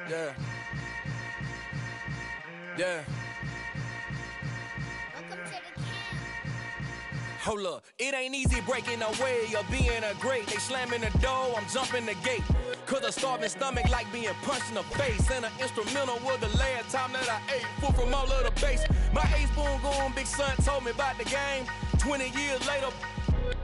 Yeah. Yeah. Hold up, it ain't easy breaking away or being a great. They slamming the door, I'm jumping the gate. Cause a starving stomach like being punched in the face. And an instrumental was the last time that I ate. Food from all of the bass. My ace boom going, big son told me about the game. 20 years later,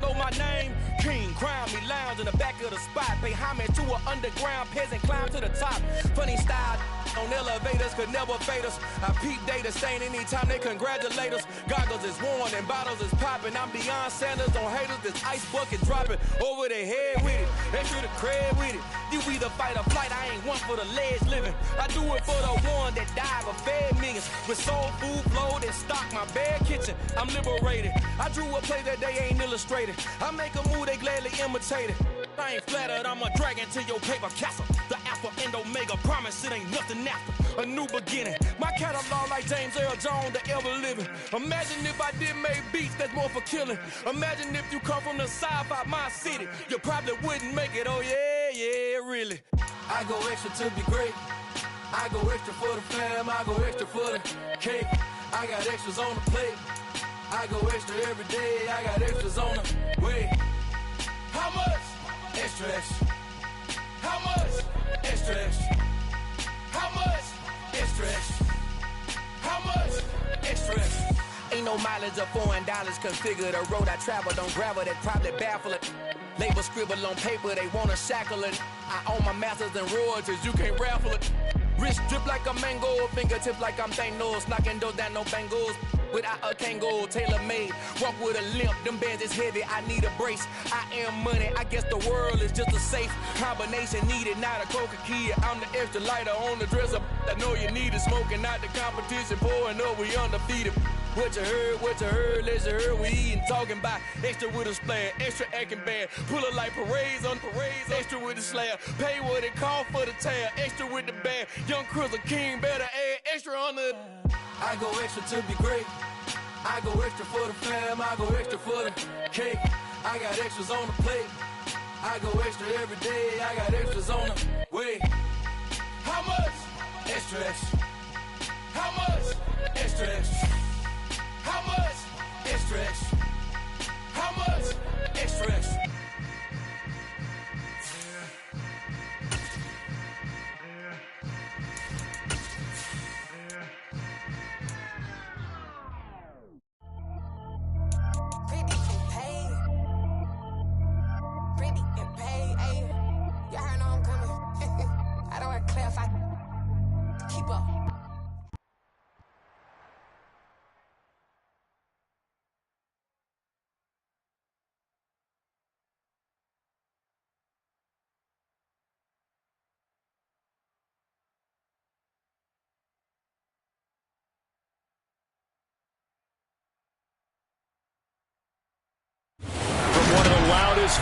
know my name. King, crown me, lounge in the back of the spot. Pay homage to an underground peasant, climb to the top. Funny style on elevators could never fade us. I peep data stain anytime they congratulate us. Goggles is worn and bottles is popping. I'm beyond Sanders on haters. This ice bucket dropping over their head with it. They threw the crab with it. You either fight or flight. I ain't one for the ledge living. I do it for the one that died but fed millions. With soul food flowed and stocked my bad kitchen. I'm liberated. I drew a play that they ain't illustrated. I make a move they gladly imitate it. I ain't flattered, I'm a dragon to your paper castle. The alpha and omega, promise it ain't nothing after. A new beginning, my catalog like James Earl Jones, the ever living. Imagine if I did make beats that's more for killing. Imagine if you come from the sci-fi my city, you probably wouldn't make it, oh yeah, really. I go extra to be great. I go extra for the fam, I go extra for the cake. I got extras on the plate. I go extra every day, I got extras on the way. How much? Extra, extra. How much? Extra, extra. How much? Extra, extra. How much? Extra, extra. Ain't no mileage of $4 configure the road I travel. Don't gravel that probably baffle it. Label scribble on paper, they wanna shackle it. I own my masters and royalties, you can't raffle it. Wrist drip like a mango, fingertips like I'm Thanos. Knocking doors down, no bangles. Without a Kango, tailor-made. Walk with a limp, them bands is heavy, I need a brace. I am money, I guess the world is just a safe combination needed, not a coca key. I'm the extra lighter on the dresser. I know you need it, smoking out the competition, pouring up, we undefeated. What you heard, let's you heard, we eating, talking about extra with a splash, extra acting bad. Pull it like parades on parades, extra with the slab. Pay what it cost for the tab, extra with the bag. Young Chris a king, better add extra on the. I go extra to be great. I go extra for the fam, I go extra for the cake. I got extras on the plate. I go extra every day, I got extras on the way. How much? Extra, extra. How much? Extra, extra. How much? Extra, extra. How much? Extra, extra.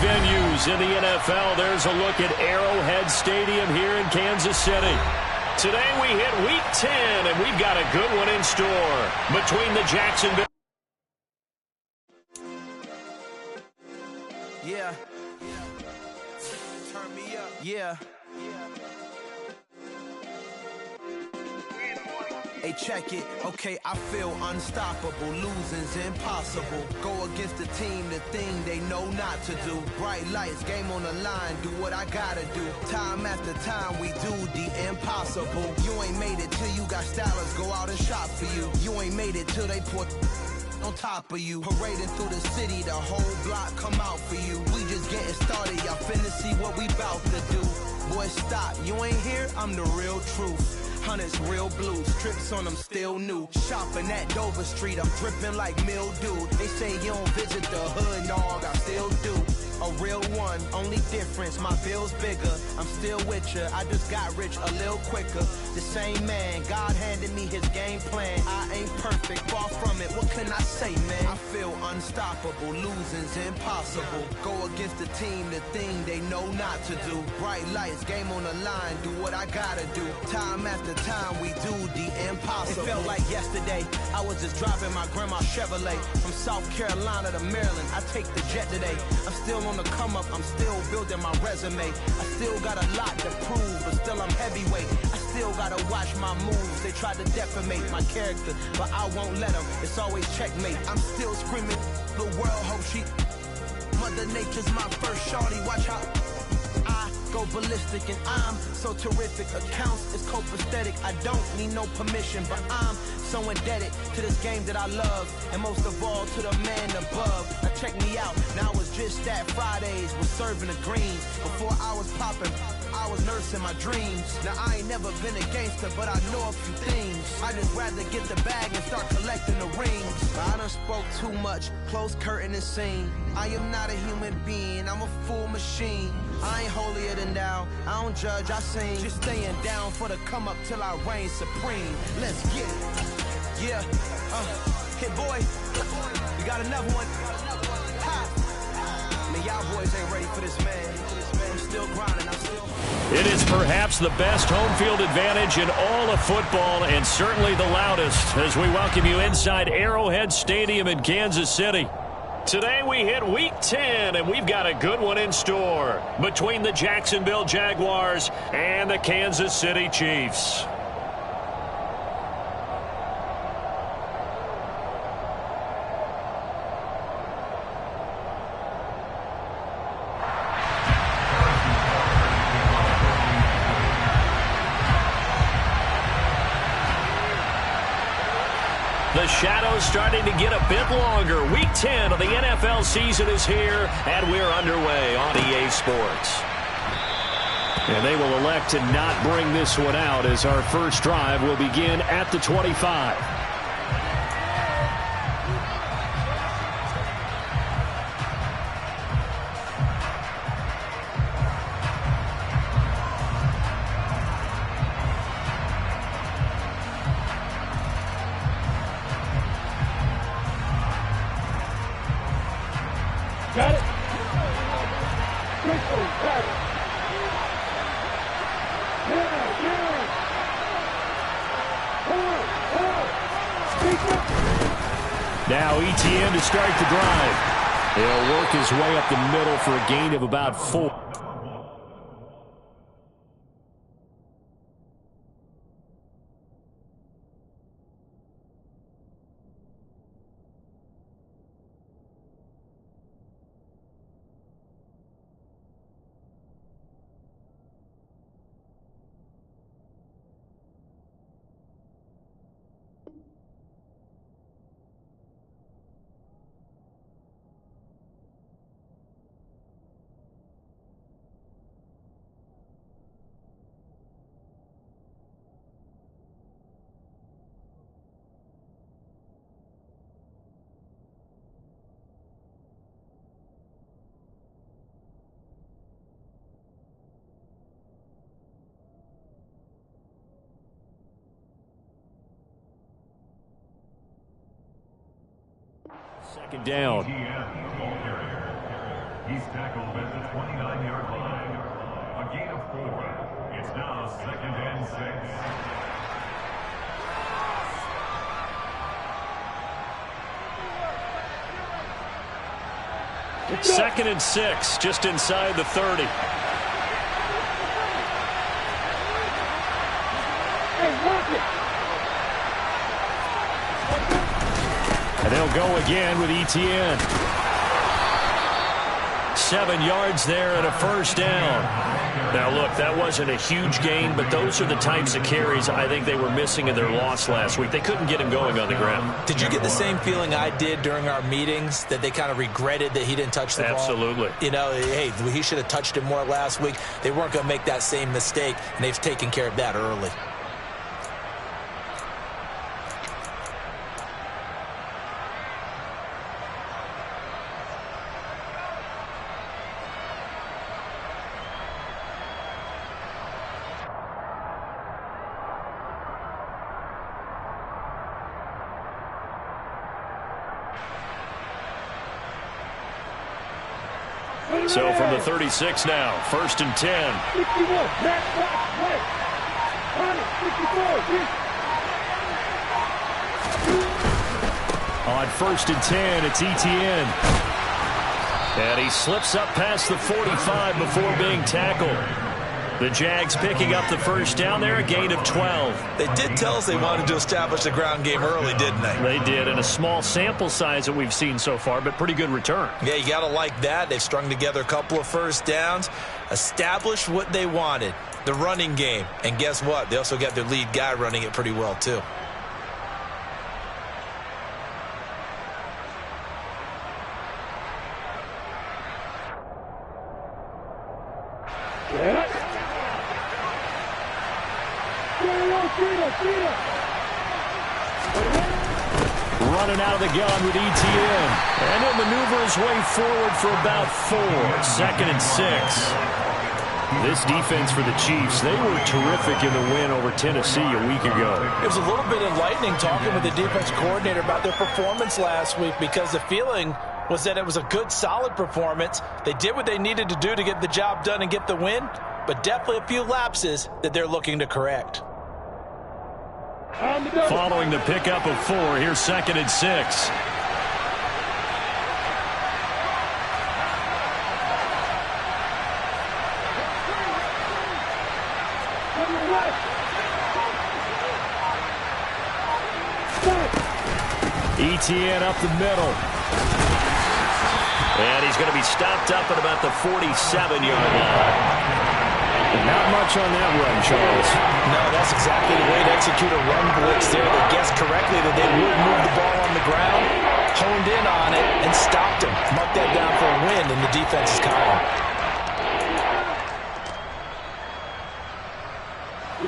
Venues in the NFL. There's a look at Arrowhead Stadium here in Kansas City. Today we hit Week 10, and we've got a good one in store between the Jacksonville. Yeah. Turn me up. Yeah. Hey, check it. Okay, I feel unstoppable. Losing's impossible. Go against the team, the thing they know not to do. Bright lights, game on the line. Do what I gotta do. Time after time, we do the impossible. You ain't made it till you got stylers go out and shop for you. You ain't made it till they put on top of you. Parading through the city, the whole block come out for you. We just getting started, y'all finna see what we bout to do. Boy, stop, you ain't here, I'm the real truth. Hunters, real blues, strips on them still new. Shopping at Dover Street, I'm dripping like mildew. They say you don't visit the hood, dog, I still do. A real one, only difference, my bill's bigger. I'm still with ya, I just got rich a little quicker. The same man, God handed me his game plan. I ain't perfect, far from it, what can I say, man? I feel unstoppable, losing's impossible. Go against the team, the thing they know not to do. Bright lights, game on the line, do what I gotta do. Time after time, we do the impossible. It felt like yesterday, I was just driving my grandma's Chevrolet. From South Carolina to Maryland, I take the jet today. I'm still on the come up, I'm still building my resume. I still got a lot to prove, but still I'm heavyweight. I still gotta watch my moves. They tried to defamate my character, but I won't let them. It's always checkmate. I'm still screaming, the world hope she... Mother Nature's my first shorty, watch how I go ballistic, and I'm so terrific. Accounts is copacetic. I don't need no permission, but I'm so indebted to this game that I love, and most of all to the man above. Now check me out, now it's just that Fridays was serving the greens. Before I was popping, I was nursing my dreams. Now I ain't never been a gangster, but I know a few things. I just rather get the bag and start collecting the rings. I done spoke too much, close curtain and scene. I am not a human being, I'm a full machine. I ain't holier than thou, I don't judge, I sing. Just staying down for the come up till I reign supreme. Let's get it. Yeah, hit boy, we got another one. Ha. Man, y'all boys ain't ready for this, man. I'm still grinding, I'm still... It is perhaps the best home field advantage in all of football, and certainly the loudest, as we welcome you inside Arrowhead Stadium in Kansas City. Today we hit Week 10, and we've got a good one in store between the Jacksonville Jaguars and the Kansas City Chiefs. The shadow's starting to get a bit longer. Week 10 of the NFL season is here, and we're underway on EA Sports. And they will elect to not bring this one out, as our first drive will begin at the 25. Got it. Now ETN to start the drive. He'll work his way up the middle for a gain of about 4. Second down. He's tackled at the 29-yard line. A gain of 4. It's now 2nd and 6. 2nd and 6, just inside the 30. And they'll go again with ETN. 7 yards there and a first down. Now, look, that wasn't a huge gain, but those are the types of carries I think they were missing in their loss last week. They couldn't get him going on the ground. Did you get the same feeling I did during our meetings, that they kind of regretted that he didn't touch the ball? Absolutely. You know, hey, he should have touched it more last week. They weren't going to make that same mistake, and they've taken care of that early. So from the 36 now, 1st and 10. 61, On 1st and 10, it's ETN. And he slips up past the 45 before being tackled. The Jags picking up the first down there, a gain of 12. They did tell us they wanted to establish the ground game early, didn't they? They did, in a small sample size that we've seen so far, but pretty good return. Yeah, you got to like that. They've strung together a couple of first downs, established what they wanted, the running game. And guess what? They also got their lead guy running it pretty well, too. Running out of the gun with ETN. And he'll maneuver his way forward for about 4. 2nd and 6. This defense for the Chiefs, they were terrific in the win over Tennessee a week ago. It was a little bit enlightening talking with the defense coordinator about their performance last week, because the feeling was that it was a good, solid performance. They did what they needed to do to get the job done and get the win, but definitely a few lapses that they're looking to correct. Following the pickup of 4, here's 2nd and 6. ETN up the middle. And he's going to be stopped up at about the 47-yard line. Not much on that run, Charles. No, that's exactly the way to execute a run blitz there. They guessed correctly that they would move the ball on the ground, honed in on it, and stopped him. Marked that down for a win in the defense's column.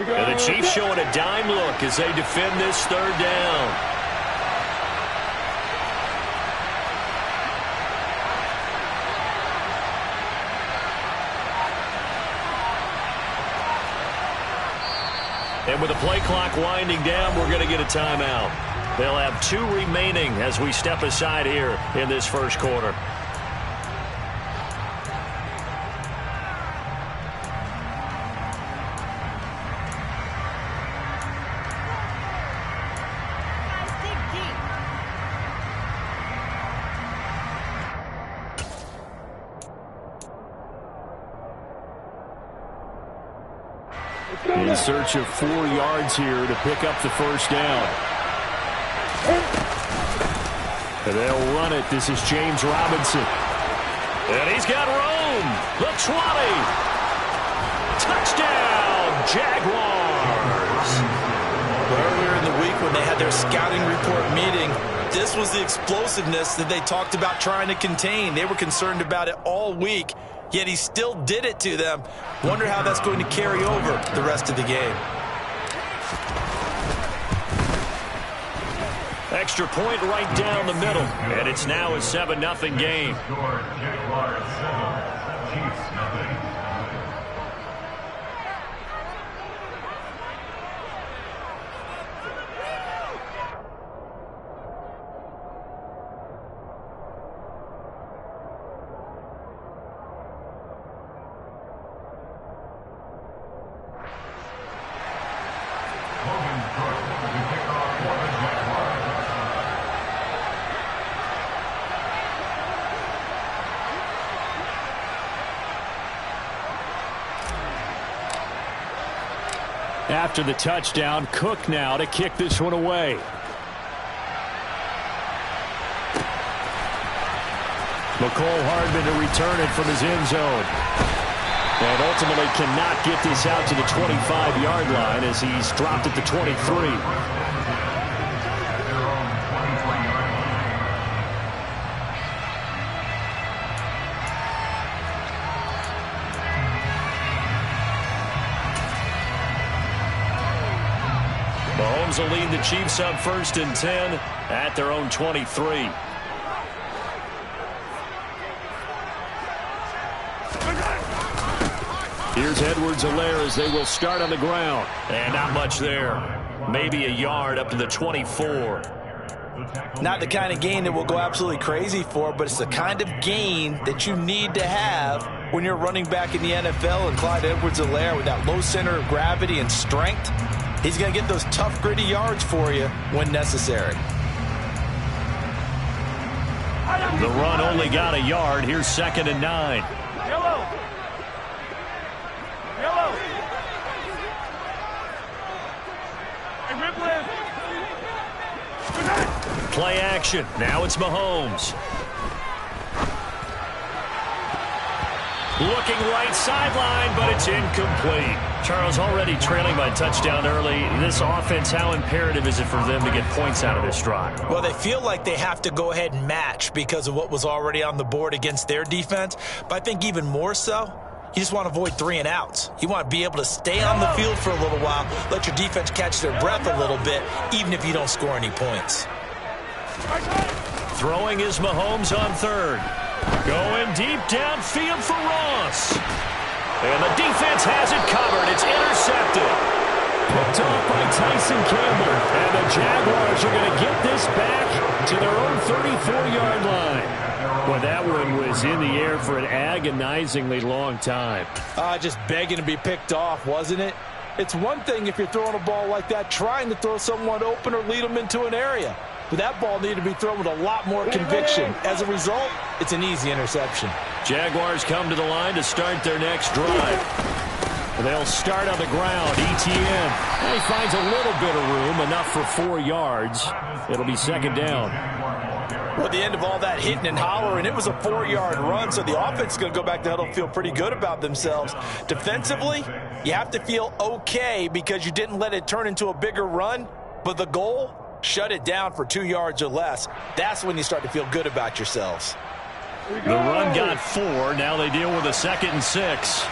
And the Chiefs showing a dime look as they defend this 3rd down. And with the play clock winding down, we're going to get a timeout. They'll have 2 remaining as we step aside here in this first quarter. In search of 4 yards here to pick up the first down. And they'll run it. This is James Robinson. And he's got room. The 20. Touchdown, Jaguars. Earlier in the week when they had their scouting report meeting, this was the explosiveness that they talked about trying to contain. They were concerned about it all week, yet he still did it to them. Wonder how that's going to carry over the rest of the game. Extra point right down the middle, and it's now a 7-0 game. Jaguars 7, Chiefs 0. After the touchdown, Cook now to kick this one away. McCole Hardman to return it from his end zone. And ultimately cannot get this out to the 25-yard line as he's dropped at the 23. Mahomes will lead the Chiefs up 1st and 10 at their own 23. Here's Edwards-Helaire as they will start on the ground. And not much there. Maybe a yard up to the 24. Not the kind of gain that we'll go absolutely crazy for, but it's the kind of gain that you need to have when you're running back in the NFL. And Clyde Edwards-Helaire, with that low center of gravity and strength, he's going to get those tough, gritty yards for you when necessary. The run only got a yard. Here's 2nd and 9. Yellow. Yellow. Play action. Now it's Mahomes. Looking right sideline, but it's incomplete. Charles, already trailing by touchdown early. This offense, how imperative is it for them to get points out of this drive? Well, they feel like they have to go ahead and match because of what was already on the board against their defense. But I think even more so, you just want to avoid 3 and outs. You want to be able to stay on the field for a little while, let your defense catch their breath a little bit, even if you don't score any points. Throwing is Mahomes on 3rd. Going deep downfield for Ross. And the defense has it covered. It's intercepted. Picked off by Tyson Campbell. And the Jaguars are going to get this back to their own 34-yard line. Well, that one was in the air for an agonizingly long time. Just begging to be picked off, wasn't it? It's one thing if you're throwing a ball like that, trying to throw someone open or lead them into an area. But that ball needed to be thrown with a lot more conviction. As a result, it's an easy interception. Jaguars come to the line to start their next drive. They'll start on the ground. Etienne. And he finds a little bit of room, enough for 4 yards. It'll be 2nd down. Well, at the end of all that hitting and hollering, it was a 4-yard run, so the offense is going to go back to huddle and feel pretty good about themselves. Defensively, you have to feel okay because you didn't let it turn into a bigger run, but the goal, shut it down for 2 yards or less. That's when you start to feel good about yourselves. The run got 4. Now they deal with a 2nd and 6.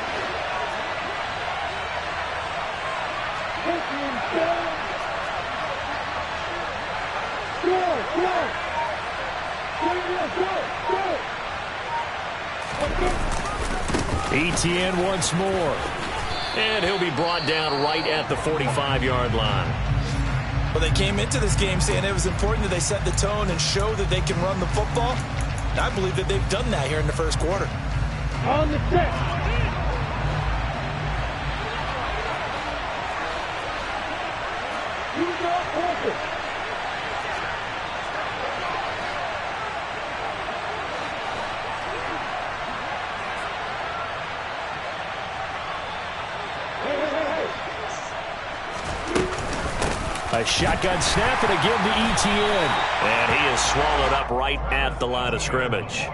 Etienne once more. And he'll be brought down right at the 45-yard line. Well, they came into this game saying it was important that they set the tone and show that they can run the football. And I believe that they've done that here in the first quarter. On the set. A shotgun snap and again to Etienne. And he is swallowed up right at the line of scrimmage.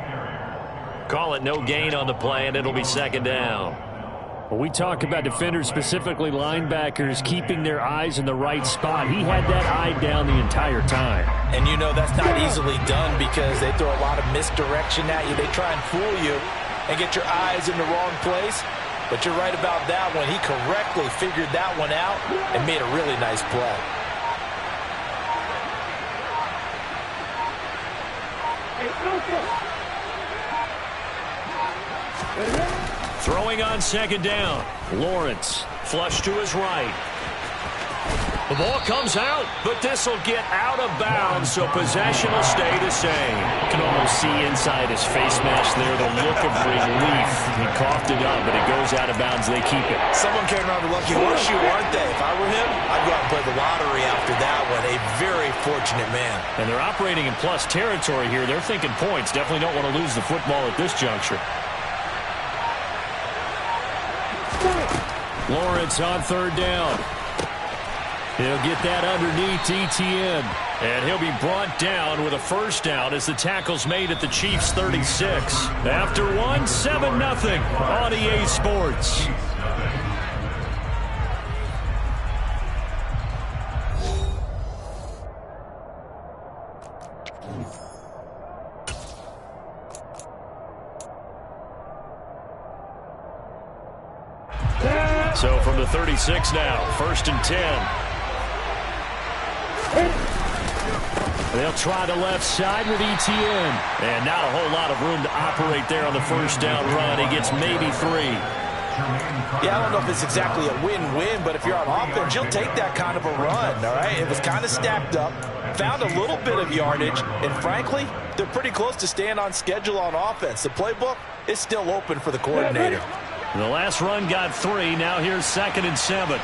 Call it no gain on the play, and it'll be 2nd down. When we talk about defenders, specifically linebackers, keeping their eyes in the right spot, he had that eye down the entire time. And you know that's not easily done because they throw a lot of misdirection at you. They try and fool you and get your eyes in the wrong place. But you're right about that one. He correctly figured that one out and made a really nice play. Throwing on 2nd down. Lawrence, flush to his right. The ball comes out, but this will get out of bounds, so possession will stay the same. You can almost see inside his face mask there the look of relief. He coughed it up, but it goes out of bounds. They keep it. Someone came around with a lucky horseshoe, aren't they? If I were him, I'd go out and play the lottery after that one. A very fortunate man. And they're operating in plus territory here. They're thinking points. Definitely don't want to lose the football at this juncture. Lawrence on 3rd down. He'll get that underneath Etienne. And he'll be brought down with a 1st down as the tackle's made at the Chiefs' 36. After 1, 7-0 on EA Sports. So from the 36 now, 1st and 10. They'll try the left side with Etienne. And not a whole lot of room to operate there on the 1st down run. He gets maybe 3. Yeah, I don't know if it's exactly a win-win, but if you're on offense, you'll take that kind of a run, all right? It was kind of stacked up, found a little bit of yardage, and frankly, they're pretty close to staying on schedule on offense. The playbook is still open for the coordinator. The last run got 3. Now here's 2nd and 7.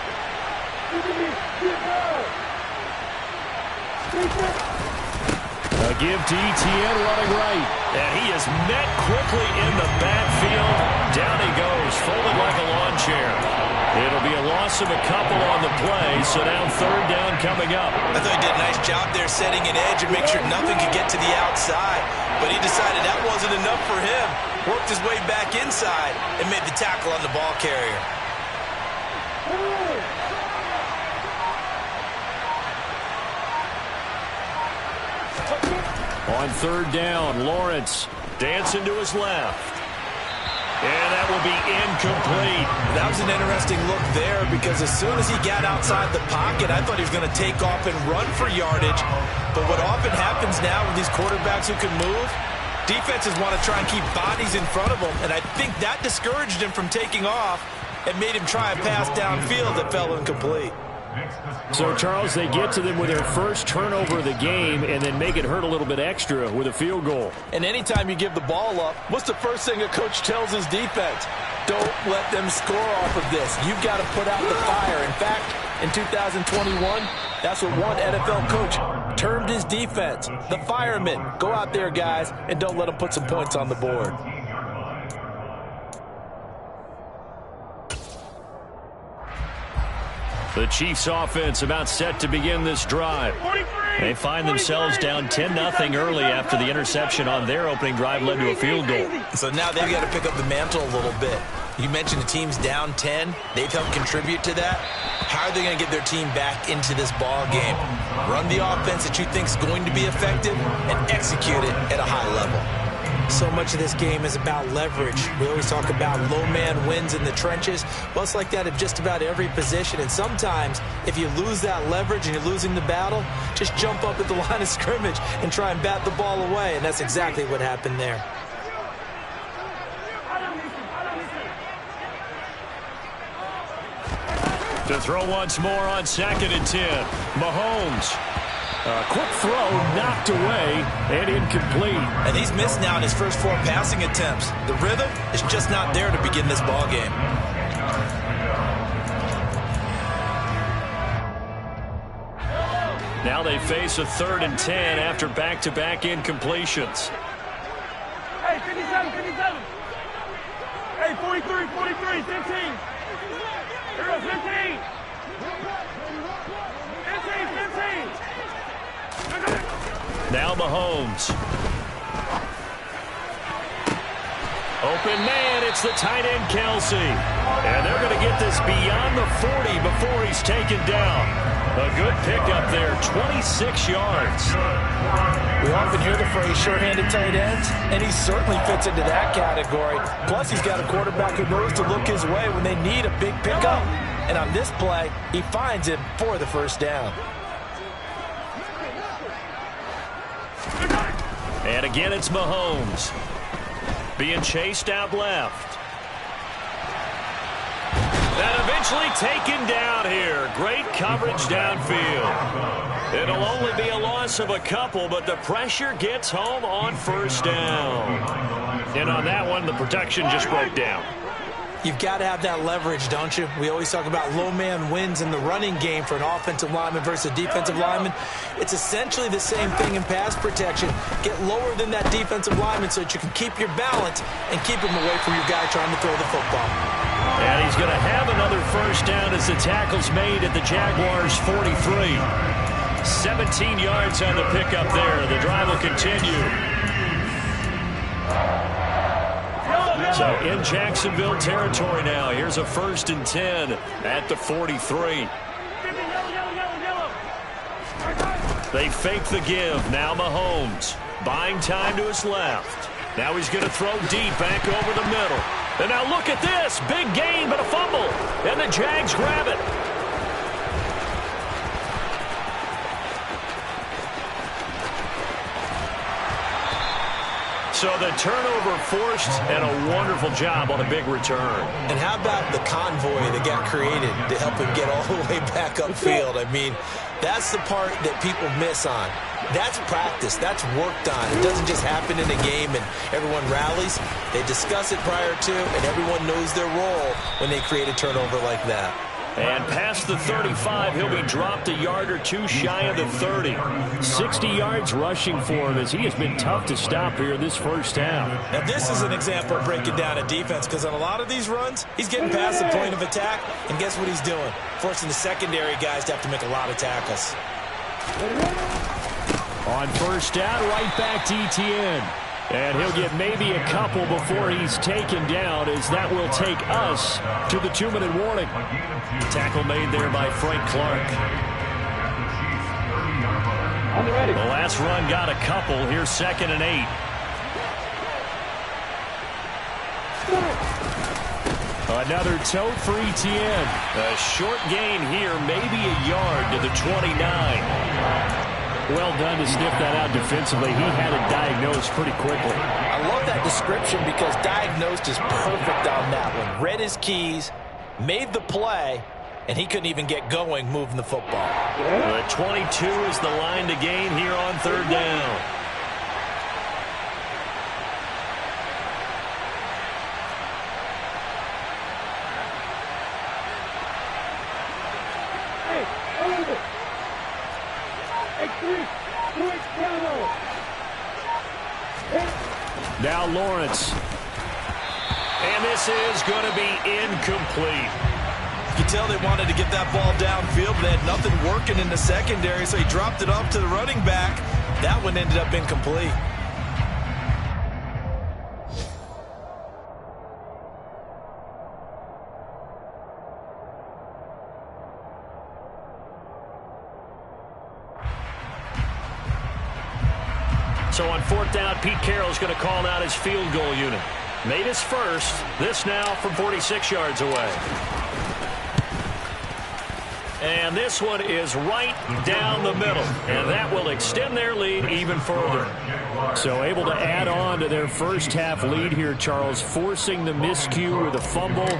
give to Etienne running right. And he is met quickly in the backfield. Down he goes, folded like a lawn chair. It'll be a loss of a couple on the play, so now third down coming up. I thought he did a nice job there setting an edge and make sure nothing could get to the outside. But he decided that wasn't enough for him. Worked his way back inside and made the tackle on the ball carrier. On third down, Lawrence dancing to his left. And that will be incomplete. That was an interesting look there because as soon as he got outside the pocket, I thought he was going to take off and run for yardage. But what often happens now with these quarterbacks who can move, defenses want to try and keep bodies in front of them. And I think that discouraged him from taking off and made him try a pass downfield that fell incomplete. So, Charles, they get to them with their first turnover of the game and then make it hurt a little bit extra with a field goal. And anytime you give the ball up, what's the first thing a coach tells his defense? Don't let them score off of this. You've got to put out the fire. In fact, in 2021, that's what one NFL coach termed his defense. The firemen. Go out there, guys, and don't let them put some points on the board. The Chiefs offense about set to begin this drive. They find themselves down 10-0 early after the interception on their opening drive led to a field goal. So now they've got to pick up the mantle a little bit. You mentioned the team's down 10. They've helped contribute to that. How are they going to get their team back into this ball game? Run the offense that you think is going to be effective and execute it at a high level. So much of this game is about leverage. We always talk about low man wins in the trenches. Well, it's like that at just about every position. And sometimes, if you lose that leverage and you're losing the battle, just jump up at the line of scrimmage and try and bat the ball away. And that's exactly what happened there. To throw once more on 2nd and 10. Mahomes. A quick throw knocked away and incomplete. And he's missed now in his first 4 passing attempts. The rhythm is just not there to begin this ball game. Now they face a 3rd and 10 after back-to-back incompletions. Hey, 57, 57. Hey, 43, 43, 15. Here goes 15. 15, 15. Now Mahomes. Open man, it's the tight end Kelsey. And they're going to get this beyond the 40 before he's taken down. A good pickup there, 26 yards. We often hear the phrase sure-handed tight ends, and he certainly fits into that category. Plus, he's got a quarterback who knows to look his way when they need a big pickup. And on this play, he finds him for the first down. And again, it's Mahomes. Being chased out left. And eventually taken down here. Great coverage downfield. It'll only be a loss of a couple, but the pressure gets home on first down. And on that one, the protection just broke down. You've got to have that leverage, don't you? We always talk about low man wins in the running game for an offensive lineman versus a defensive lineman. It's essentially the same thing in pass protection. Get lower than that defensive lineman so that you can keep your balance and keep him away from your guy trying to throw the football. And he's going to have another first down as the tackle's made at the Jaguars' 43. 17 yards on the pickup there. The drive will continue. So in Jacksonville territory now. Here's a 1st and 10 at the 43. They fake the give. Now Mahomes buying time to his left. Now he's going to throw deep back over the middle. And now look at this. Big gain, but a fumble. And the Jags grab it. So the turnover forced, and a wonderful job on a big return. And how about the convoy that got created to help him get all the way back upfield? I mean, that's the part that people miss on. That's practice. That's worked on. It doesn't just happen in a game and everyone rallies. They discuss it prior to, and everyone knows their role when they create a turnover like that. And past the 35, he'll be dropped a yard or two shy of the 30. 60 yards rushing for him as he has been tough to stop here this first half. Now, this is an example of breaking down a defense, because on a lot of these runs, he's getting past the point of attack, and guess what he's doing? Forcing the secondary guys to have to make a lot of tackles. On first down, right back to Etienne. And he'll get maybe a couple before he's taken down, as that will take us to the 2-minute warning. Tackle made there by Frank Clark. The last run got a couple. Here's 2nd and 8. Another tote for Etienne. A short gain here, maybe a yard to the 29. Well done to sniff that out defensively. He had it diagnosed pretty quickly. I love that description, because diagnosed is perfect on that one. Read his keys, made the play, and he couldn't even get going moving the football. The 22 is the line to gain here on 3rd down. Now Lawrence. And this is going to be incomplete. You can tell they wanted to get that ball downfield, but they had nothing working in the secondary, so he dropped it off to the running back. That one ended up incomplete. So on 4th down, Pete Carroll's going to call out his field goal unit. Made his first. This now from 46 yards away. And this one is right down the middle. And that will extend their lead even further. So able to add on to their first half lead here, Charles, forcing the miscue with a fumble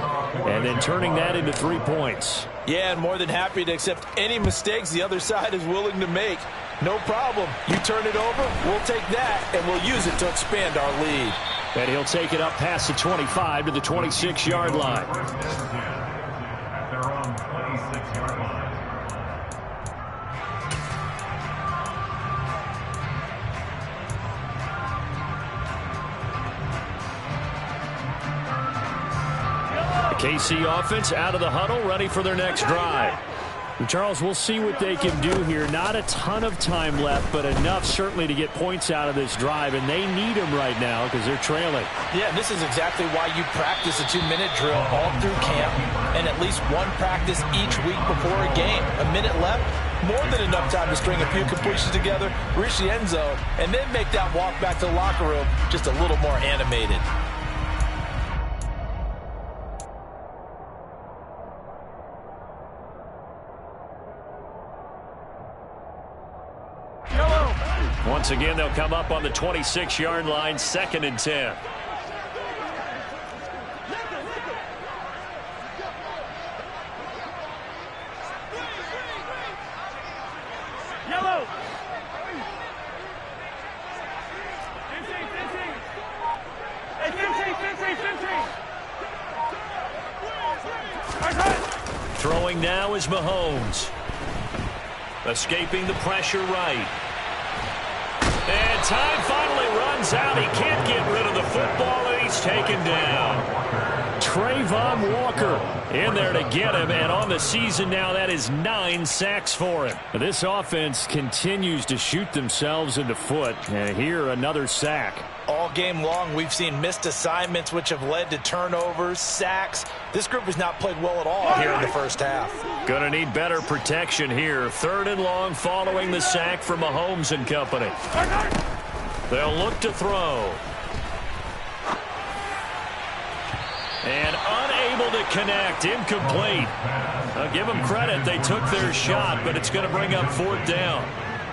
and then turning that into 3 points. Yeah, and more than happy to accept any mistakes the other side is willing to make. No problem. You turn it over, we'll take that, and we'll use it to expand our lead. And he'll take it up past the 25 to the 26-yard line. At their own 26-yard line. The KC offense out of the huddle, ready for their next drive. And Charles, we'll see what they can do here. Not a ton of time left, but enough certainly to get points out of this drive, and they need them right now because they're trailing. Yeah, this is exactly why you practice a 2-minute drill all through camp and at least one practice each week before a game. A minute left, more than enough time to string a few completions together, reach the end zone, and then make that walk back to the locker room just a little more animated. Once again, they'll come up on the 26-yard line, 2nd and 10. Yellow. 15. Throwing now is Mahomes. Escaping the pressure right. And time finally runs out. He can't get rid of the football, and he's taken down. Trayvon Walker in there to get him, and on the season now, that is 9 sacks for him. This offense continues to shoot themselves in the foot, and here another sack. All game long, we've seen missed assignments, which have led to turnovers, sacks. This group has not played well at all here in the first half. Gonna need better protection here. 3rd and long following the sack from Mahomes and company. They'll look to throw. And unable to connect. Incomplete. I'll give them credit. They took their shot, but it's going to bring up 4th down.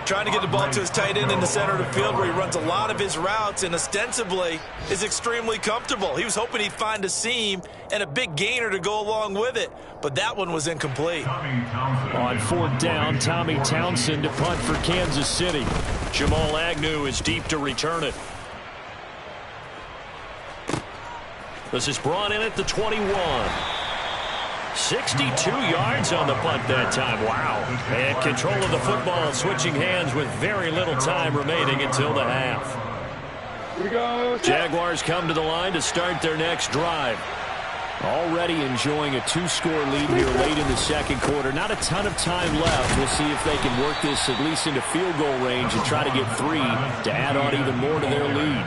Trying to get the ball to his tight end in the center of the field where he runs a lot of his routes and ostensibly is extremely comfortable. He was hoping he'd find a seam and a big gainer to go along with it, but that one was incomplete. On 4th down, Tommy Townsend to punt for Kansas City. Jamal Agnew is deep to return it. This is brought in at the 21. 62 yards on the punt that time. Wow. And control of the football switching hands with very little time remaining until the half. Jaguars come to the line to start their next drive. Already enjoying a 2-score lead here late in the second quarter. Not a ton of time left. We'll see if they can work this at least into field goal range and try to get 3 to add on even more to their lead.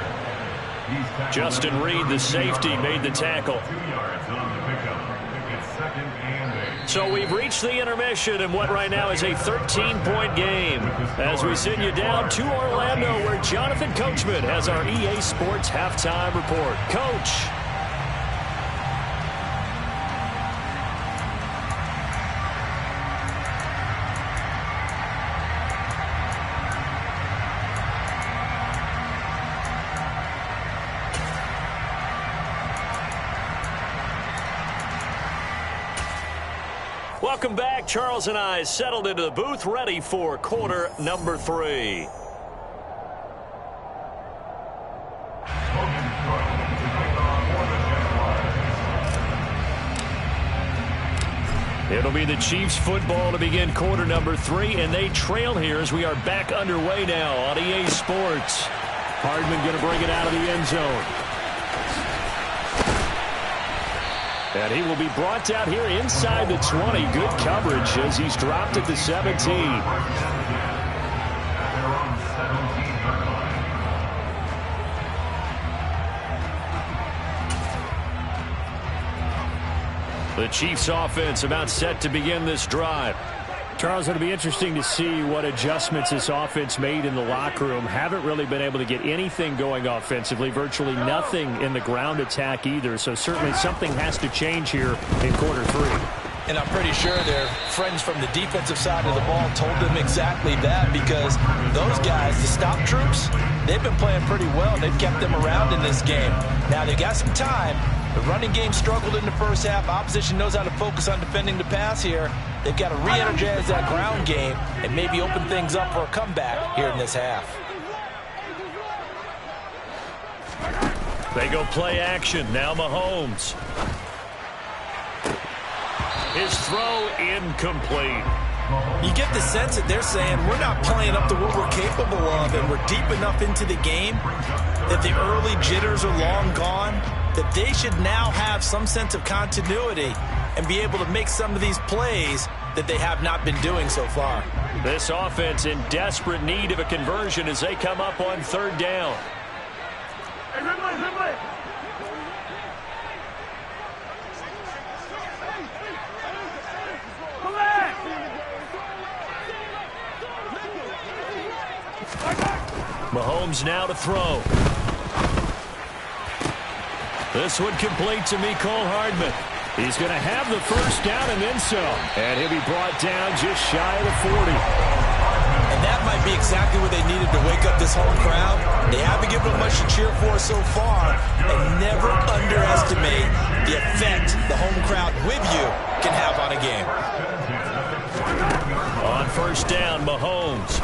Justin Reed, the safety, made the tackle. 2 yards on the pickup. It's 2nd and 8. So we've reached the intermission in what right now is a 13-point game. As we send you down to Orlando, where Jonathan Coachman has our EA Sports halftime report. Coach. Welcome back. Charles and I settled into the booth, ready for quarter number 3. It'll be the Chiefs football to begin quarter number 3, and they trail here as we are back underway now on EA Sports. Hardman going to bring it out of the end zone. And he will be brought down here inside the 20. Good coverage as he's dropped at the 17. The Chiefs offense about set to begin this drive. Charles, it'll be interesting to see what adjustments this offense made in the locker room. Haven't really been able to get anything going offensively, virtually nothing in the ground attack either. So certainly something has to change here in quarter 3. And I'm pretty sure their friends from the defensive side of the ball told them exactly that, because those guys, the stop troops, they've been playing pretty well. They've kept them around in this game. Now they got some time. The running game struggled in the first half. Opposition knows how to focus on defending the pass here. They've got to re-energize that ground game and maybe open things up for a comeback here in this half. They go play action. Now Mahomes. His throw incomplete. You get the sense that they're saying we're not playing up to what we're capable of, and we're deep enough into the game that the early jitters are long gone, that they should now have some sense of continuity and be able to make some of these plays that they have not been doing so far. This offense in desperate need of a conversion as they come up on 3rd down. Mahomes now to throw. This one complete to Mecole Hardman. He's going to have the first down and then some. And he'll be brought down just shy of the 40. And that might be exactly what they needed to wake up this home crowd. They haven't given them much to cheer for so far. And never underestimate the effect the home crowd with you can have on a game. On 1st down, Mahomes.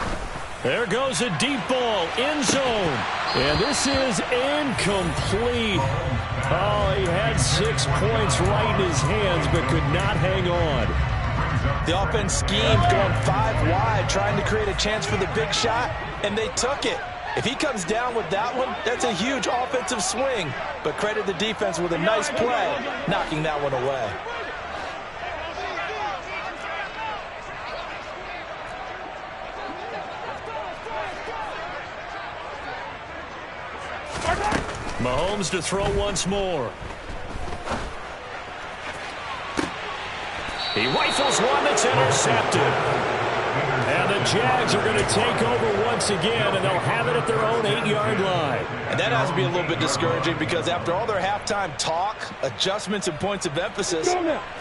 There goes a deep ball, end zone. And this is incomplete. Oh, he had 6 points right in his hands, but could not hang on. The offense schemed, going 5 wide, trying to create a chance for the big shot, and they took it. If he comes down with that one, that's a huge offensive swing. But credit the defense with a nice play, knocking that one away. Mahomes to throw once more. He rifles one that's intercepted. And the Jags are going to take over once again, and they'll have it at their own 8-yard line. And that has to be a little bit discouraging, because after all their halftime talk, adjustments, and points of emphasis,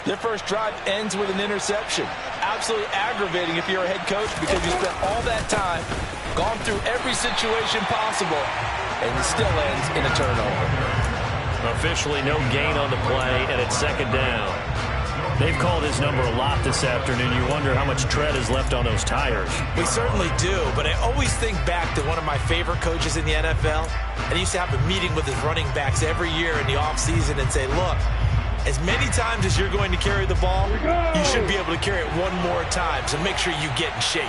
their first drive ends with an interception. Absolutely aggravating if you're a head coach, because you spent all that time, gone through every situation possible, and it still ends in a turnover. Officially no gain on the play, and it's 2nd down. They've called his number a lot this afternoon. You wonder how much tread is left on those tires. We certainly do, but I always think back to one of my favorite coaches in the NFL, and he used to have a meeting with his running backs every year in the offseason and say, look, As many times as you're going to carry the ball, you should be able to carry it one more time, so make sure you get in shape.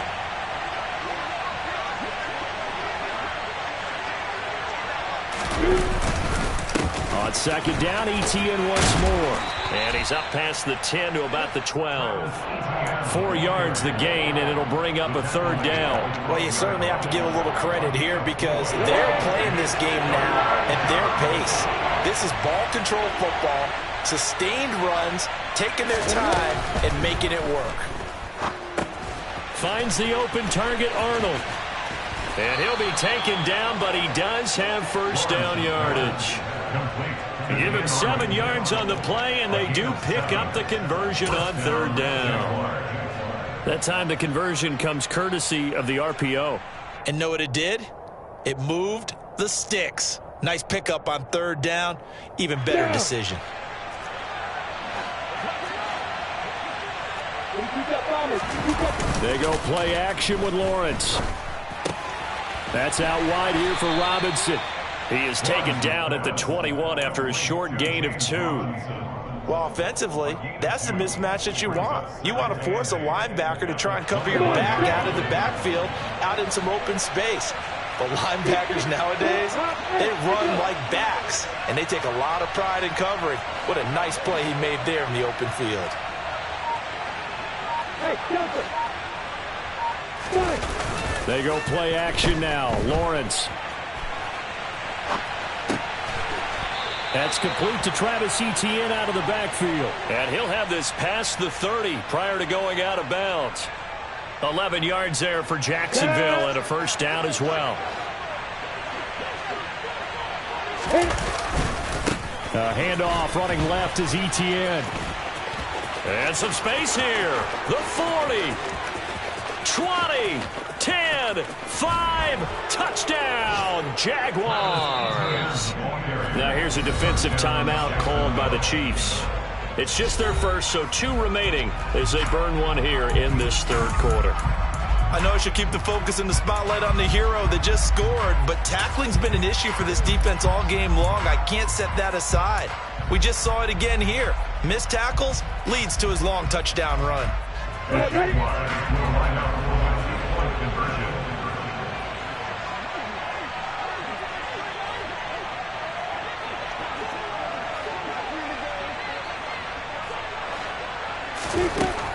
On second down, ETN once more. And he's up past the 10 to about the 12. 4 yards the gain, and it'll bring up a third down. Well, you certainly have to give a little credit here because they're playing this game now at their pace. This is ball control football, sustained runs, taking their time, and making it work. Finds the open target, Arnold. And he'll be taken down, but he does have first down yardage. Give him 7 yards on the play, and they do pick up the conversion on third down. That time the conversion comes courtesy of the RPO. And know what it did? It moved the sticks. Nice pickup on third down. Even better decision. They go play action with Lawrence. That's out wide here for Robinson. He is taken down at the 21 after a short gain of 2. Well, offensively, that's the mismatch that you want. You want to force a linebacker to try and cover your back out of the backfield, out in some open space. But linebackers nowadays, they run like backs, and they take a lot of pride in covering. What a nice play he made there in the open field. They go play action now. Lawrence. That's complete to Travis Etienne out of the backfield. And he'll have this past the 30 prior to going out of bounds. 11 yards there for Jacksonville and a first down as well. A handoff running left is Etienne. And some space here. The 40. 20. 10. 5. Touchdown. Jaguars. Now here's a defensive timeout called by the Chiefs. It's just their first, so 2 remaining as they burn one here in this third quarter. I know I should keep the focus and the spotlight on the hero that just scored, but tackling's been an issue for this defense all game long. I can't set that aside. We just saw it again here. Missed tackles leads to his long touchdown run.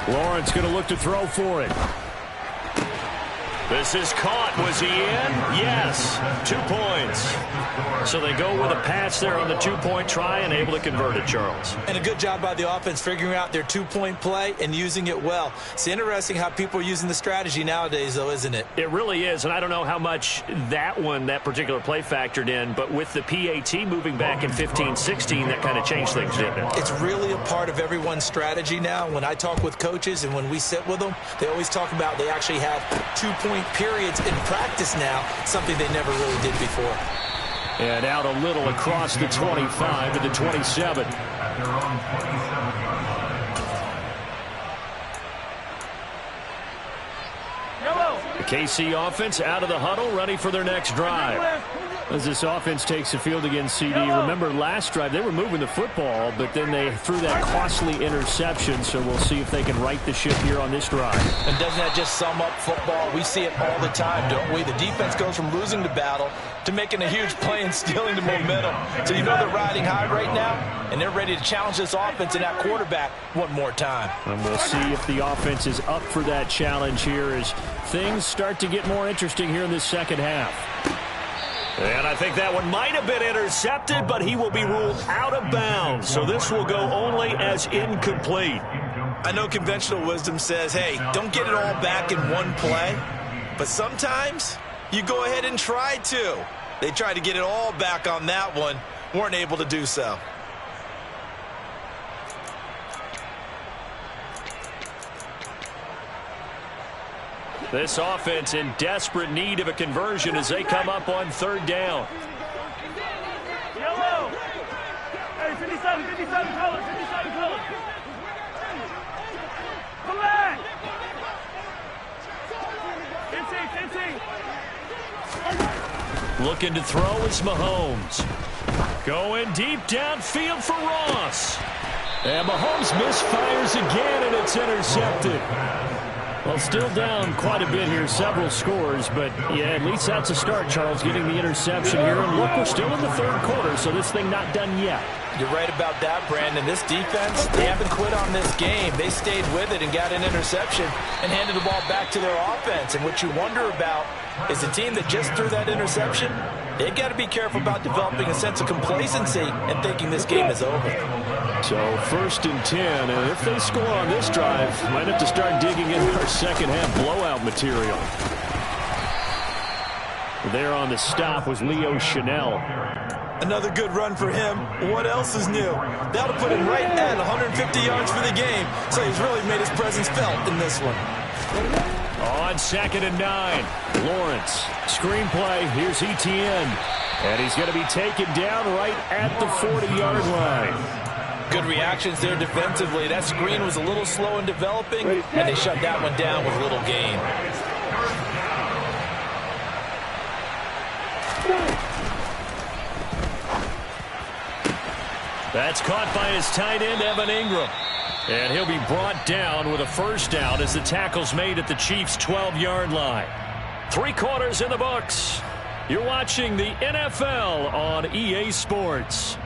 Lawrence going to look to throw for it. This is caught. Was he in? Yes. 2 points. So they go with a pass there on the 2-point try and able to convert it, Charles. And a good job by the offense figuring out their 2-point play and using it well. It's interesting how people are using the strategy nowadays, though, isn't it? It really is, and I don't know how much that particular play factored in, but with the PAT moving back in 15-16, that kind of changed things, didn't it? It's really a part of everyone's strategy now. When I talk with coaches and when we sit with them, they always talk about they actually have 2-point periods in practice now, something they never really did before. And out a little across the 25 to the 27. The KC offense out of the huddle, ready for their next drive. As this offense takes the field against CD, remember last drive they were moving the football, but then they threw that costly interception, so we'll see if they can right the ship here on this drive. And doesn't that just sum up football? We see it all the time, don't we? The defense goes from losing the battle to making a huge play and stealing the momentum. So you know they're riding high right now, and they're ready to challenge this offense and that quarterback one more time. And we'll see if the offense is up for that challenge here as things start to get more interesting here in this second half. And I think that one might have been intercepted, but he will be ruled out of bounds. So this will go only as incomplete. I know conventional wisdom says, hey, don't get it all back in one play. But sometimes you go ahead and try to. They tried to get it all back on that one, weren't able to do so. This offense in desperate need of a conversion as they come up on third down. Yellow. Hey, 57 colors, 57 colors. Come back. 15. Looking to throw is Mahomes. Going deep downfield for Ross. And Mahomes misfires again, and it's intercepted. Well, still down quite a bit here, several scores, but yeah, at least that's a start, Charles, getting the interception here. And look, we're still in the third quarter, so this thing not done yet. You're right about that, Brandon. This defense, they haven't quit on this game. They stayed with it and got an interception and handed the ball back to their offense. And what you wonder about is a team that just threw that interception, they've got to be careful about developing a sense of complacency and thinking this game is over. So 1st and 10, and if they score on this drive, might have to start digging in our second half blowout material. There on the stop was Leo Chanel. Another good run for him. What else is new? That'll put him right at 150 yards for the game, so he's really made his presence felt in this one. On 2nd and 9, Lawrence. Screenplay, here's Etienne. And he's going to be taken down right at the 40-yard line. Good reactions there defensively. That screen was a little slow in developing, and they shut that one down with little gain. That's caught by his tight end, Evan Ingram. And he'll be brought down with a first down as the tackle's made at the Chiefs' 12-yard line. 3 quarters in the books. You're watching the NFL on EA Sports.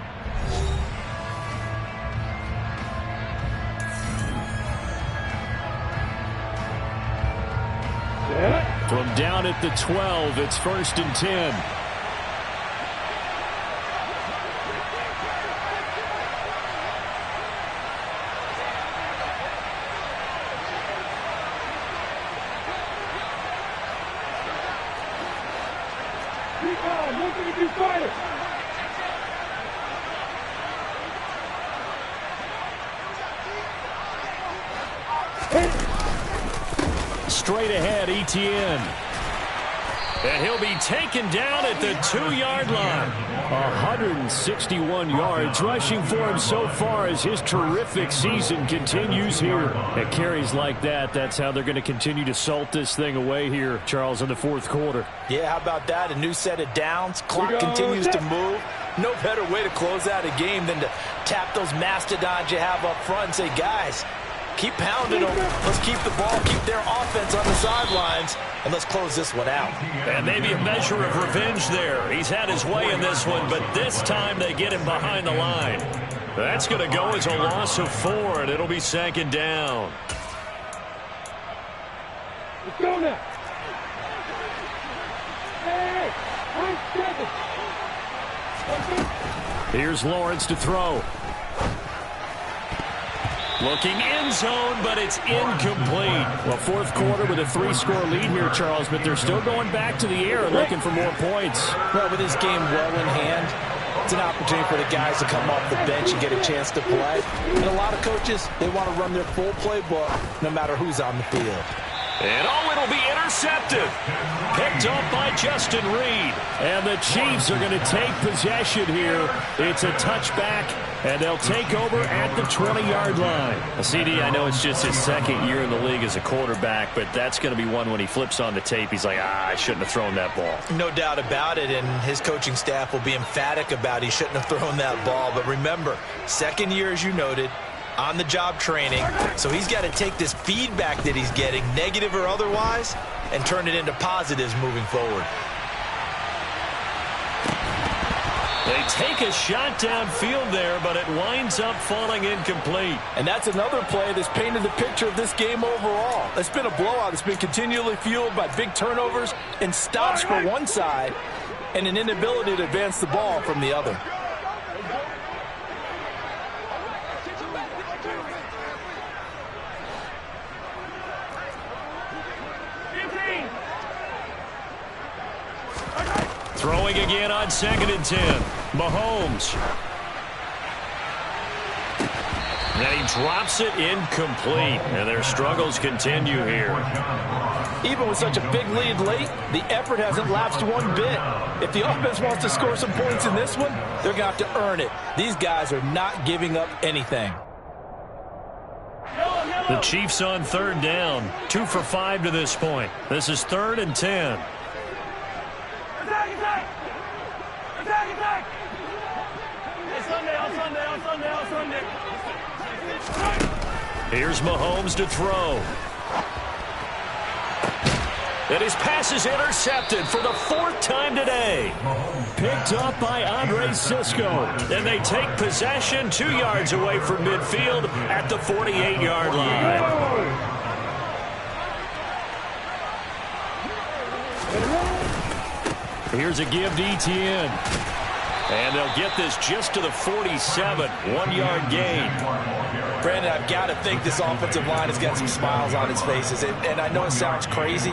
From down at the 12, it's 1st and 10. Straight ahead, Etienne. And he'll be taken down at the 2-yard line. 161 yards rushing for him so far as his terrific season continues here. At carries like that, that's how they're going to continue to salt this thing away here, Charles, in the 4th quarter. Yeah, how about that? A new set of downs. Clock continues to move. No better way to close out a game than to tap those mastodons you have up front and say, guys, keep pounding them. Let's keep the ball, keep their offense on the sidelines, and let's close this one out. And maybe a measure of revenge there. He's had his way in this one, but this time they get him behind the line. That's going to go as a loss of 4, and it'll be 2nd down. Let's go now. Hey, here's Lawrence to throw. Looking end zone, but it's incomplete. Well, 4th quarter with a 3-score lead here, Charles, but they're still going back to the air and looking for more points. Well, with this game well in hand, it's an opportunity for the guys to come off the bench and get a chance to play. And a lot of coaches, they want to run their full playbook no matter who's on the field. And it'll be intercepted. Picked up by Justin Reed. And the Chiefs are going to take possession here. It's a touchback, and they'll take over at the 20-yard line. CD, I know it's just his 2nd year in the league as a quarterback, but that's going to be one when he flips on the tape. He's like, I shouldn't have thrown that ball. No doubt about it, and his coaching staff will be emphatic about he shouldn't have thrown that ball. But remember, 2nd year, as you noted, on-the-job training, so he's got to take this feedback that he's getting, negative or otherwise, and turn it into positives moving forward. They take a shot downfield there, but it winds up falling incomplete. And that's another play that's painted the picture of this game overall. It's been a blowout. It's been continually fueled by big turnovers and stops for one side and an inability to advance the ball from the other. Throwing again on 2nd and 10. Mahomes. And he drops it incomplete. And their struggles continue here. Even with such a big lead late, the effort hasn't lapsed one bit. If the offense wants to score some points in this one, they're going to have to earn it. These guys are not giving up anything. The Chiefs on 3rd down. 2 for 5 to this point. This is 3rd and 10. Here's Mahomes to throw. And his pass is intercepted for the 4th time today. Picked up by Andre Cisco. And they take possession 2 yards away from midfield at the 48-yard line. Here's a give to Etienne. And they'll get this just to the 47. 1-yard gain. Brandon, I've got to think this offensive line has got some smiles on its faces. And I know it sounds crazy,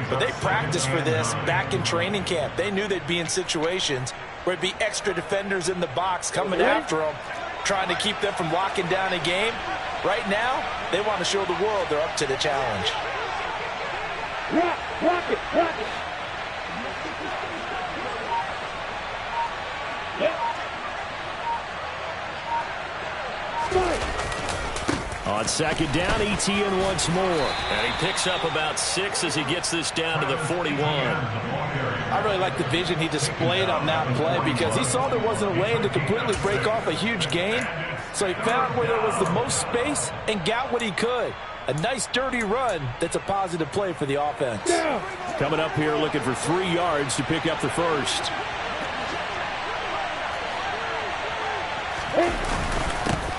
but they practiced for this back in training camp. They knew they'd be in situations where it'd be extra defenders in the box coming after them, trying to keep them from locking down a game. Right now, they want to show the world they're up to the challenge. Rock it. On 2nd down, Etienne once more. And he picks up about 6 as he gets this down to the 41. I really like the vision he displayed on that play because he saw there wasn't a lane to completely break off a huge gain. So he found where there was the most space and got what he could. A nice, dirty run that's a positive play for the offense. Coming up here looking for 3 yards to pick up the first.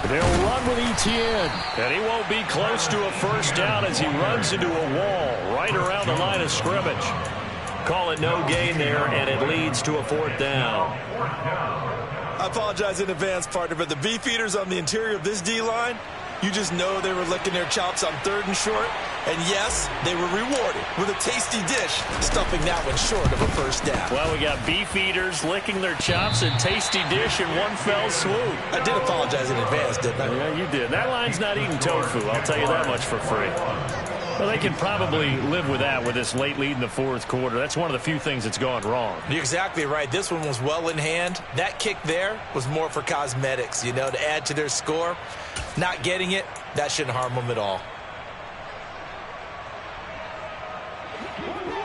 They'll run with Etienne. And he won't be close to a first down as he runs into a wall right around the line of scrimmage. Call it no gain there, and it leads to a 4th down. I apologize in advance, partner, but the beefeaters on the interior of this D-line, you just know they were licking their chops on 3rd and short. And yes, they were rewarded with a tasty dish, stuffing that one short of a first down. Well, we got beef eaters licking their chops and tasty dish in one fell swoop. I did apologize in advance, didn't I? Yeah, you did. That line's not eating tofu, I'll tell you that much for free. Well, they can probably live with that with this late lead in the 4th quarter. That's one of the few things that's gone wrong. You're exactly right. This one was well in hand. That kick there was more for cosmetics, you know, to add to their score. Not getting it, that shouldn't harm them at all.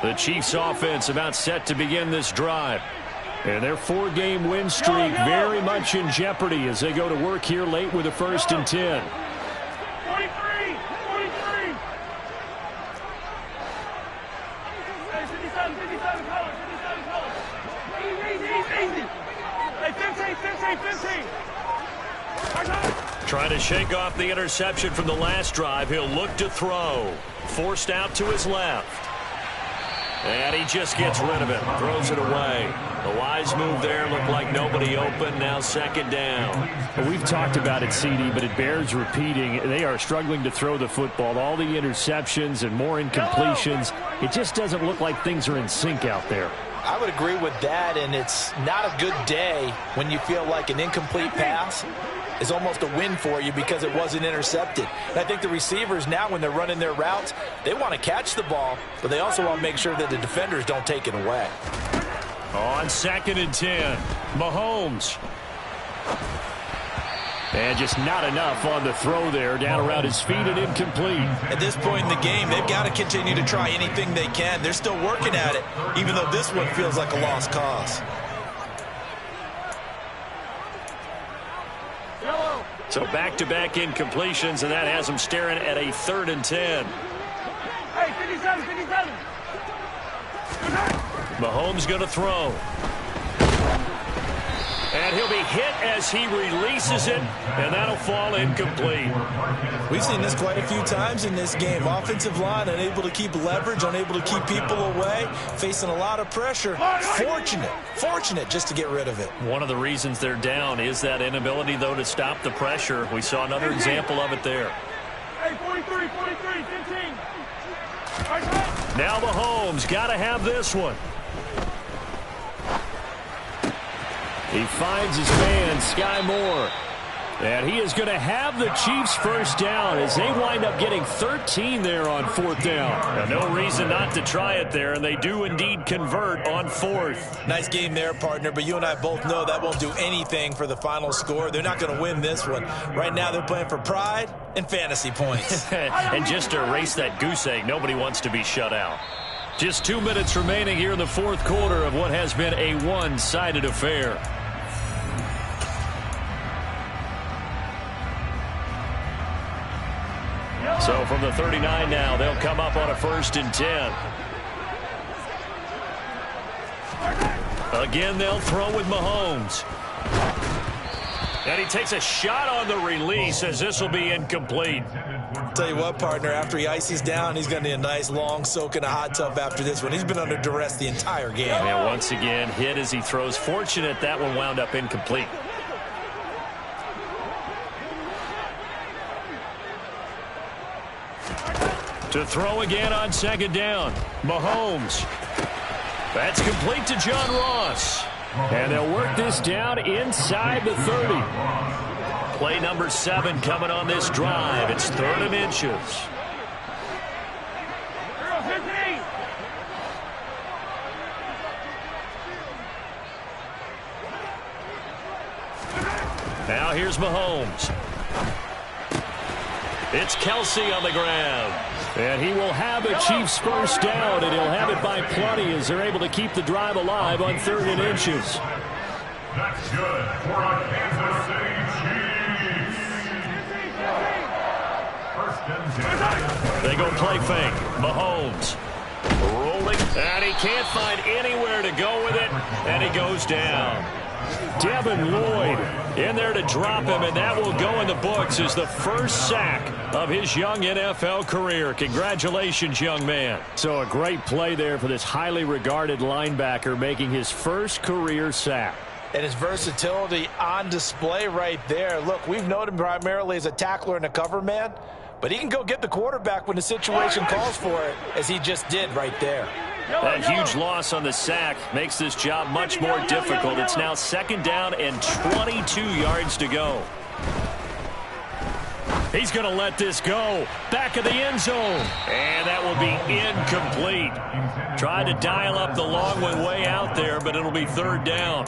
The Chiefs offense about set to begin this drive. And their 4-game win streak very much in jeopardy as they go to work here late with a 1st and 10. 43. Hey, 57 colors. Easy. Hey, 15. Trying to shake off the interception from the last drive. He'll look to throw. Forced out to his left. And he just gets rid of it. Throws it away. The wise move there. Looked like nobody open. Now 2nd down. Well, we've talked about it, CD, but it bears repeating. They are struggling to throw the football. All the interceptions and more incompletions. It just doesn't look like things are in sync out there. I would agree with that, and it's not a good day when you feel like an incomplete pass is almost a win for you because it wasn't intercepted. And I think the receivers now, when they're running their routes, they want to catch the ball, but they also want to make sure that the defenders don't take it away. On 2nd and 10, Mahomes. And just not enough on the throw there, down around his feet and incomplete. At this point in the game, they've got to continue to try anything they can. They're still working at it, even though this one feels like a lost cause. So back-to-back incompletions, and that has them staring at a 3rd and 10. Hey, 57. Mahomes going to throw. And he'll be hit as he releases it, and that'll fall incomplete. We've seen this quite a few times in this game. Offensive line unable to keep leverage, unable to keep people away, facing a lot of pressure. Fortunate just to get rid of it. One of the reasons they're down is that inability, though, to stop the pressure. We saw another example of it there. Hey, 43, 15. Now Mahomes got to have this one. He finds his man, Sky Moore. And he is going to have the Chiefs first down as they wind up getting 13 there on 4th down. No reason not to try it there, and they do indeed convert on 4th. Nice game there, partner, but you and I both know that won't do anything for the final score. They're not going to win this one. Right now they're playing for pride and fantasy points. And just to erase that goose egg, nobody wants to be shut out. Just 2 minutes remaining here in the 4th quarter of what has been a one-sided affair. So from the 39 now, they'll come up on a 1st and 10. Again, they'll throw with Mahomes. And he takes a shot on the release as this will be incomplete. Tell you what, partner, after he ices down, he's going to need a nice long soak in a hot tub after this one. He's been under duress the entire game. And once again, hit as he throws. Fortunate that one wound up incomplete. To throw again on 2nd down. Mahomes. That's complete to John Ross. And they'll work this down inside the 30. Play number 7 coming on this drive. It's 3rd and inches. Now here's Mahomes. It's Kelsey on the ground. And he will have the Chiefs' 1st down, and he'll have it by plenty as they're able to keep the drive alive on 3rd and inches. That's good for a Kansas City Chiefs. 1st and 10. They go play fake. Mahomes rolling, and he can't find anywhere to go with it, and he goes down. Devin Lloyd in there to drop him, and that will go in the books as the 1st sack of his young NFL career. Congratulations, young man. So a great play there for this highly regarded linebacker, making his 1st career sack. And his versatility on display right there. Look, we've known him primarily as a tackler and a cover man, but he can go get the quarterback when the situation calls for it, as he just did right there. That huge loss on the sack makes this job much more difficult. It's now 2nd down and 22 yards to go. He's going to let this go. Back of the end zone. And that will be incomplete. Tried to dial up the long one way out there, but it'll be 3rd down.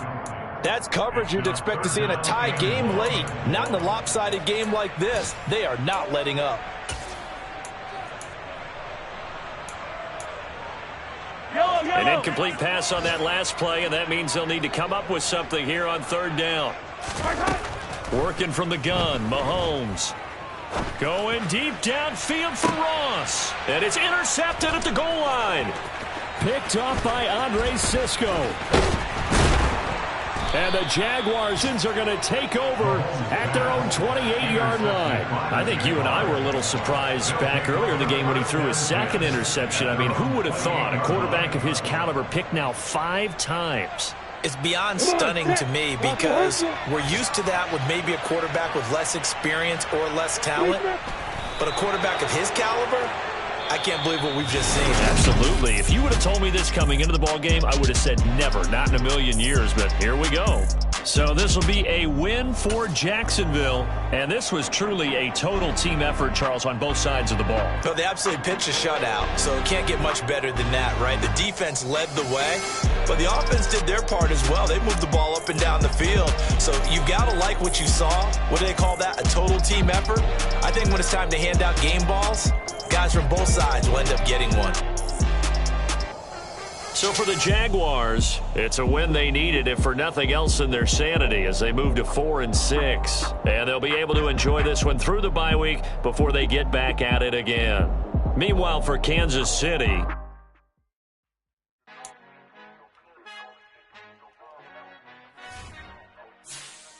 That's coverage you'd expect to see in a tie game late. Not in a lopsided game like this. They are not letting up. An incomplete pass on that last play, and that means they'll need to come up with something here on 3rd down. Working from the gun, Mahomes. Going deep downfield for Ross. And it's intercepted at the goal line. Picked off by Andre Sisco. And the Jaguars are going to take over at their own 28-yard line. I think you and I were a little surprised back earlier in the game when he threw his 2nd interception. I mean, who would have thought a quarterback of his caliber picked now 5 times? It's beyond stunning to me because we're used to that with maybe a quarterback with less experience or less talent. But a quarterback of his caliber, I can't believe what we've just seen. Absolutely. If you would have told me this coming into the ball game, I would have said never, not in a million years, but here we go. So this will be a win for Jacksonville, and this was truly a total team effort, Charles, on both sides of the ball. No, they absolutely pitched a shutout, so it can't get much better than that, right? The defense led the way, but the offense did their part as well. They moved the ball up and down the field, so you've got to like what you saw. What do they call that? A total team effort? I think when it's time to hand out game balls, guys from both sides will end up getting one. So for the Jaguars, it's a win they needed, if for nothing else than their sanity, as they move to 4-6. And they'll be able to enjoy this one through the bye week before they get back at it again. Meanwhile, for Kansas City,